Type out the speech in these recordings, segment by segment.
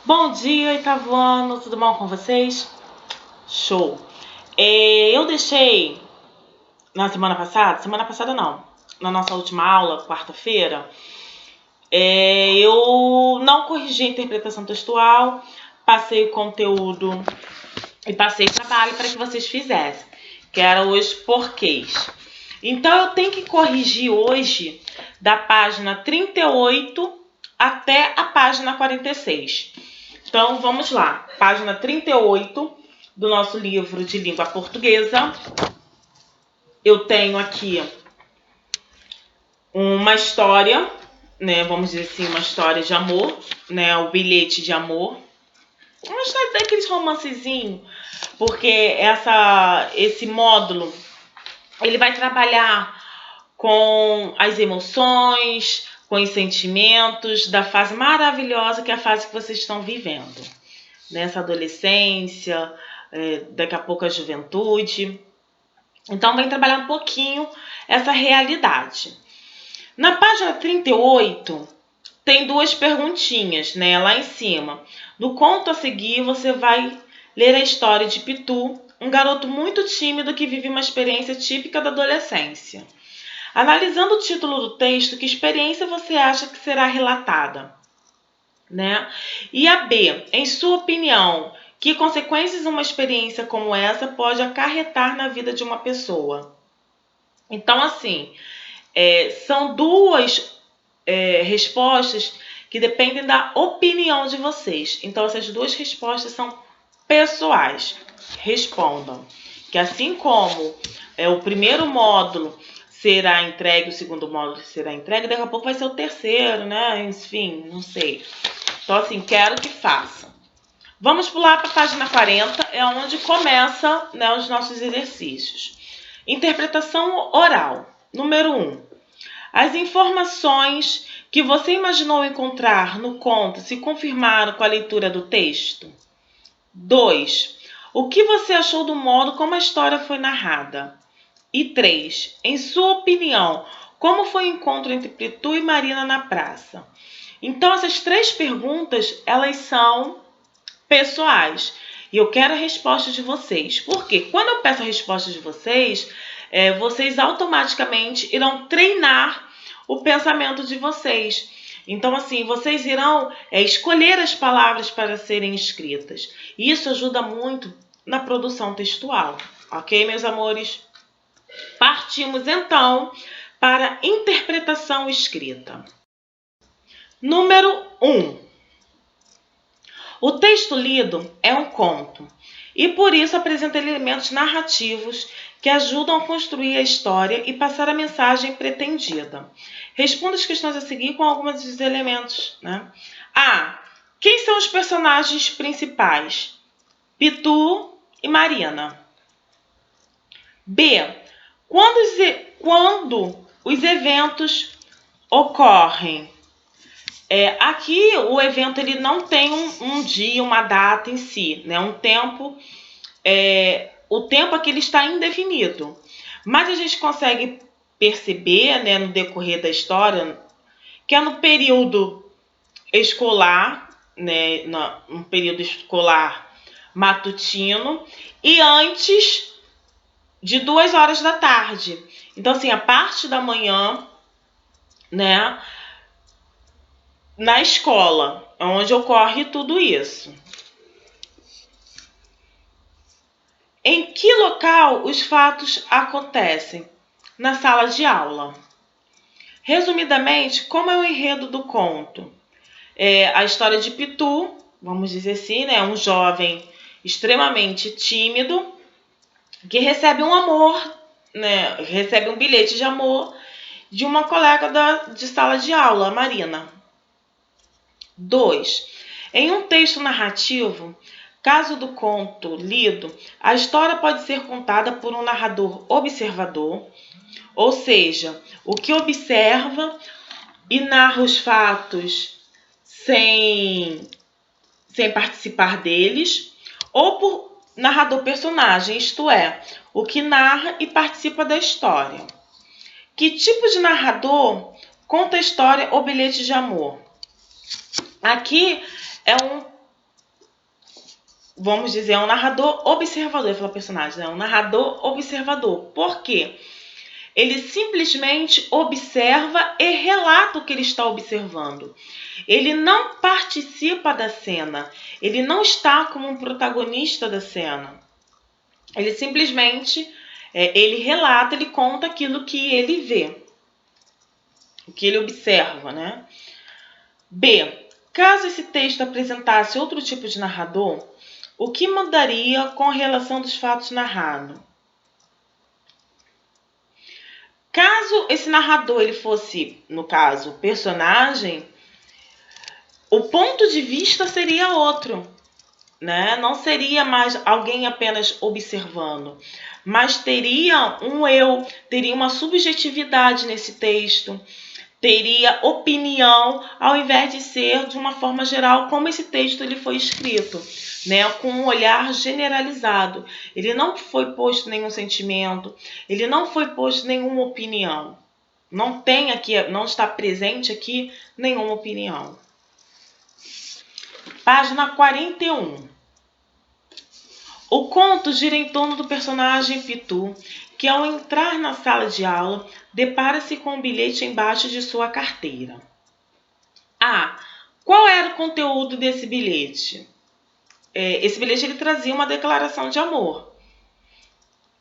Bom dia, Itavuano, tudo bom com vocês? Show! Eu deixei na semana passada não, na nossa última aula, quarta-feira, eu não corrigi a interpretação textual, passei o conteúdo e passei trabalho para que vocês fizessem, que era os porquês. Então eu tenho que corrigir hoje da página 38 até a página 46. Então, vamos lá. Página 38 do nosso livro de língua portuguesa. Eu tenho aqui uma história, né? Vamos dizer assim, uma história de amor, né? O bilhete de amor. Uma história daqueles romancezinhos, porque esse módulo, ele vai trabalhar com as emoções, com os sentimentos da fase maravilhosa que é a fase que vocês estão vivendo. Nessa adolescência, daqui a pouco a juventude. Então, vem trabalhar um pouquinho essa realidade. Na página 38, tem duas perguntinhas, né, lá em cima. No conto a seguir, você vai ler a história de Pitu, um garoto muito tímido que vive uma experiência típica da adolescência. Analisando o título do texto, que experiência você acha que será relatada? Né? E a B, em sua opinião, que consequências uma experiência como essa pode acarretar na vida de uma pessoa? Então, assim, são duas respostas que dependem da opinião de vocês. Então, essas duas respostas são pessoais. Respondam. Que assim como o primeiro módulo será entregue, o segundo módulo será entregue, daqui a pouco vai ser o terceiro, né? Enfim, não sei. Então, assim, quero que façam. Vamos pular para a página 40, é onde começa, né, os nossos exercícios. Interpretação oral. Número 1. As informações que você imaginou encontrar no conto se confirmaram com a leitura do texto? 2. O que você achou do modo como a história foi narrada? E 3. Em sua opinião, como foi o encontro entre Pitu e Marina na praça? Então, essas três perguntas, elas são pessoais. E eu quero a resposta de vocês. Porque quando eu peço a resposta de vocês, vocês automaticamente irão treinar o pensamento de vocês. Então, assim, vocês irão escolher as palavras para serem escritas. E isso ajuda muito na produção textual. Ok, meus amores? Partimos, então, para a interpretação escrita. Número 1. O texto lido é um conto e por isso apresenta elementos narrativos que ajudam a construir a história e passar a mensagem pretendida. Responda as questões a seguir com alguns dos elementos, né? A. Quem são os personagens principais? Pitu e Marina. B. Quando os eventos ocorrem? Aqui o evento ele não tem um dia, uma data em si, né? Um tempo, o tempo aqui ele está indefinido. Mas a gente consegue perceber, né, no decorrer da história, que é no período escolar, né, no período escolar matutino e antes de 2 horas da tarde. Então, assim, a parte da manhã, né, na escola, onde ocorre tudo isso. Em que local os fatos acontecem? Na sala de aula. Resumidamente, como é o enredo do conto? A história de Pitu, vamos dizer assim, né? Um jovem extremamente tímido que recebe um amor, né? Recebe um bilhete de amor de uma colega de sala de aula, a Marina. 2. Em um texto narrativo, caso do conto lido, a história pode ser contada por um narrador observador, ou seja, o que observa e narra os fatos sem participar deles, ou por narrador personagem, isto é, o que narra e participa da história. Que tipo de narrador conta a história ou bilhete de amor? Aqui é um vamos dizer, é um narrador observador, eu falo personagem, é um narrador observador. Por quê? Ele simplesmente observa e relata o que ele está observando. Ele não participa da cena. Ele não está como um protagonista da cena. Ele simplesmente, ele relata, ele conta aquilo que ele vê. O que ele observa, né? B. Caso esse texto apresentasse outro tipo de narrador, o que mudaria com a relação dos fatos narrados? Caso esse narrador ele fosse, no caso, personagem, o ponto de vista seria outro, né? Não seria mais alguém apenas observando, mas teria um eu, teria uma subjetividade nesse texto, teria opinião, ao invés de ser de uma forma geral como esse texto ele foi escrito, né, com um olhar generalizado. Ele não foi posto nenhum sentimento, ele não foi posto nenhuma opinião. Não tem aqui, não está presente aqui nenhuma opinião. Página 41. O conto gira em torno do personagem Pitu, que ao entrar na sala de aula, depara-se com um bilhete embaixo de sua carteira. A. Qual era o conteúdo desse bilhete? Esse bilhete ele trazia uma declaração de amor,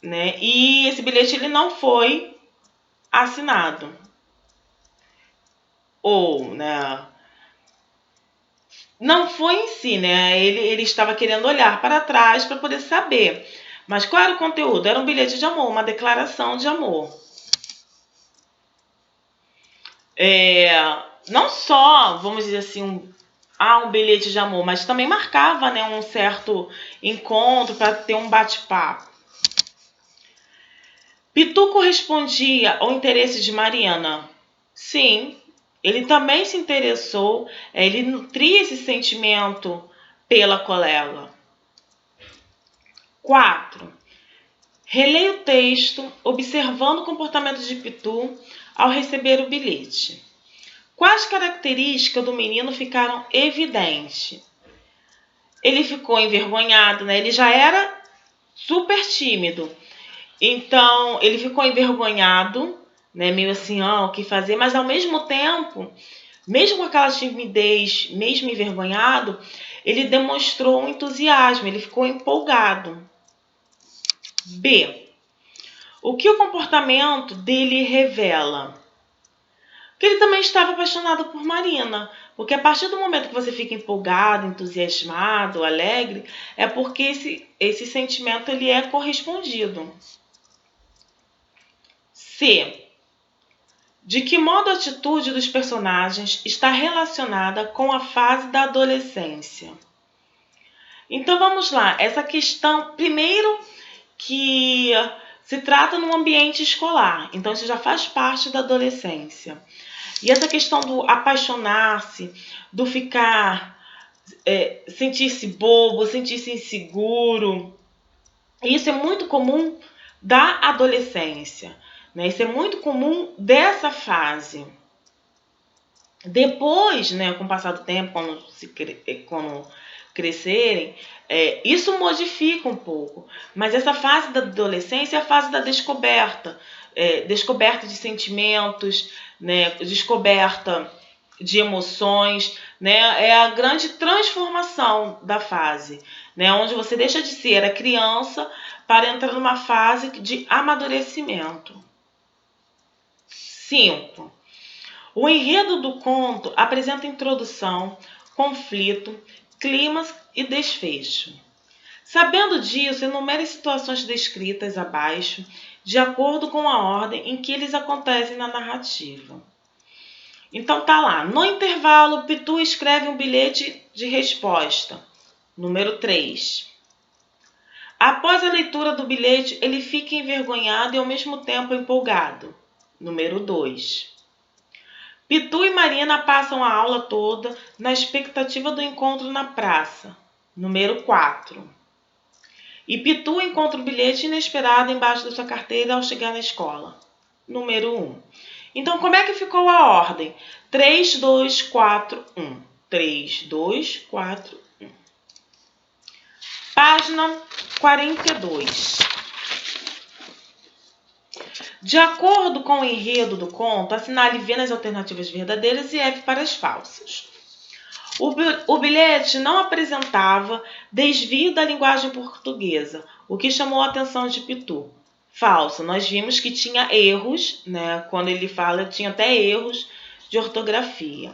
né? E esse bilhete ele não foi assinado. Ou, né? Não foi em si, né? Ele estava querendo olhar para trás para poder saber. Mas qual era o conteúdo? Era um bilhete de amor, uma declaração de amor. Não só, vamos dizer assim, um bilhete de amor, mas também marcava, né, um certo encontro para ter um bate-papo. Pitu correspondia ao interesse de Mariana. Sim, ele também se interessou, ele nutria esse sentimento pela colega. 4. Releia o texto, observando o comportamento de Pitu ao receber o bilhete. Quais características do menino ficaram evidentes? Ele ficou envergonhado, né? Ele já era super tímido. Então, ele ficou envergonhado, né? Meio assim, o que fazer? Mas, ao mesmo tempo, mesmo com aquela timidez, mesmo envergonhado, ele demonstrou um entusiasmo, ele ficou empolgado. B. O que o comportamento dele revela? Que ele também estava apaixonado por Marina. Porque a partir do momento que você fica empolgado, entusiasmado, alegre, é porque esse sentimento ele é correspondido. C. De que modo a atitude dos personagens está relacionada com a fase da adolescência? Então vamos lá, essa questão, primeiro que se trata num ambiente escolar, então isso já faz parte da adolescência. E essa questão do apaixonar-se, do ficar, sentir-se bobo, sentir-se inseguro, isso é muito comum da adolescência, né? Isso é muito comum dessa fase. Depois, né, com o passar do tempo, quando crescerem, isso modifica um pouco. Mas essa fase da adolescência é a fase da descoberta. Descoberta de sentimentos, né, descoberta de emoções, né, é a grande transformação da fase, né, onde você deixa de ser a criança para entrar numa fase de amadurecimento. 5. O enredo do conto apresenta introdução, conflito, climas e desfecho. Sabendo disso, enumere as situações descritas abaixo, de acordo com a ordem em que eles acontecem na narrativa. Então tá lá, no intervalo, Pitu escreve um bilhete de resposta, número 3. Após a leitura do bilhete, ele fica envergonhado e ao mesmo tempo empolgado, número 2. Pitu e Marina passam a aula toda na expectativa do encontro na praça, número 4. E Pitu encontra o bilhete inesperado embaixo da sua carteira ao chegar na escola, número 1. Então, como é que ficou a ordem? 3, 2, 4, 1. 3, 2, 4, 1. Página 42. De acordo com o enredo do conto, assinale V nas alternativas verdadeiras e F para as falsas. O bilhete não apresentava desvio da linguagem portuguesa, o que chamou a atenção de Pitu. Falso. Nós vimos que tinha erros, né? Quando ele fala, tinha até erros de ortografia.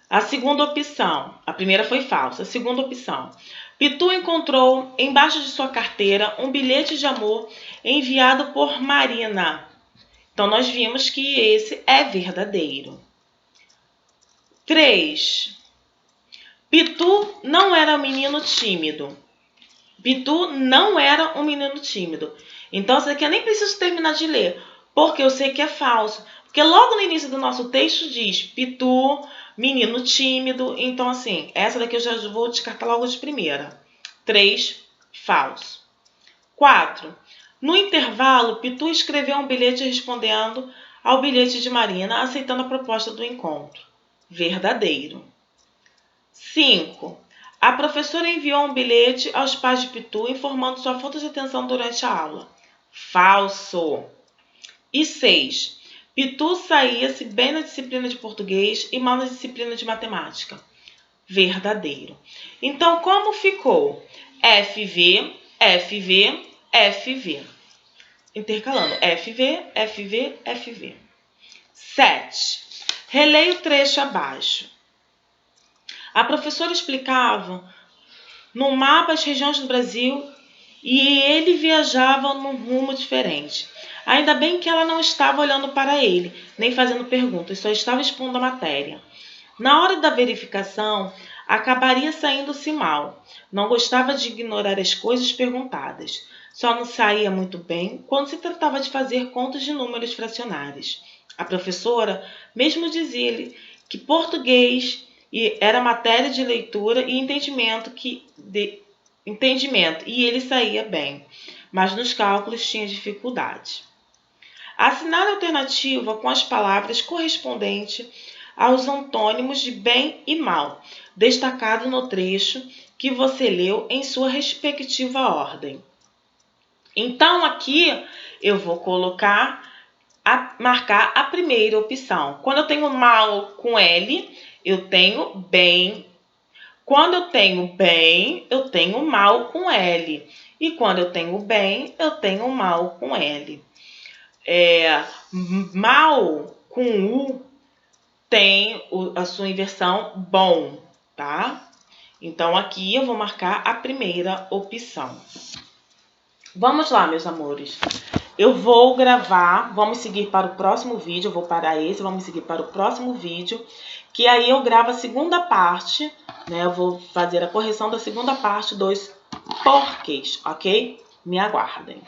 A segunda opção, a primeira foi falsa. A segunda opção, Pitu encontrou embaixo de sua carteira um bilhete de amor enviado por Marina. Então, nós vimos que esse é verdadeiro. 3. Pitu não era um menino tímido. Pitu não era um menino tímido. Então, isso aqui eu nem preciso terminar de ler, porque eu sei que é falso. Porque logo no início do nosso texto diz Pitu, menino tímido. Então, assim, essa daqui eu já vou descartar logo de primeira. 3, falso. 4. No intervalo, Pitu escreveu um bilhete respondendo ao bilhete de Marina, aceitando a proposta do encontro. Verdadeiro. 5. A professora enviou um bilhete aos pais de Pitu informando sua falta de atenção durante a aula. Falso. E 6. Pitu saía-se bem na disciplina de português e mal na disciplina de matemática. Verdadeiro. Então, como ficou? FV, FV, FV. Intercalando. FV, FV, FV. 7. Releia o trecho abaixo. A professora explicava no mapa as regiões do Brasil e ele viajava num rumo diferente. Ainda bem que ela não estava olhando para ele, nem fazendo perguntas, só estava expondo a matéria. Na hora da verificação, acabaria saindo-se mal. Não gostava de ignorar as coisas perguntadas. Só não saía muito bem quando se tratava de fazer contas de números fracionários. A professora mesmo dizia-lhe que português era matéria de leitura e entendimento, e ele saía bem, mas nos cálculos tinha dificuldade. Assinale a alternativa com as palavras correspondentes aos antônimos de bem e mal, destacado no trecho que você leu em sua respectiva ordem. Então, aqui eu vou marcar a primeira opção. Quando eu tenho mal com L, eu tenho bem. Quando eu tenho bem, eu tenho mal com L. E quando eu tenho bem, eu tenho mal com L. Mal com U tem a sua inversão bom, tá? Então, aqui eu vou marcar a primeira opção. Vamos lá, meus amores. Eu vou gravar, vamos seguir para o próximo vídeo, eu vou parar esse, vamos seguir para o próximo vídeo, que aí eu gravo a segunda parte, né? Eu vou fazer a correção da segunda parte dos porquês, ok? Me aguardem.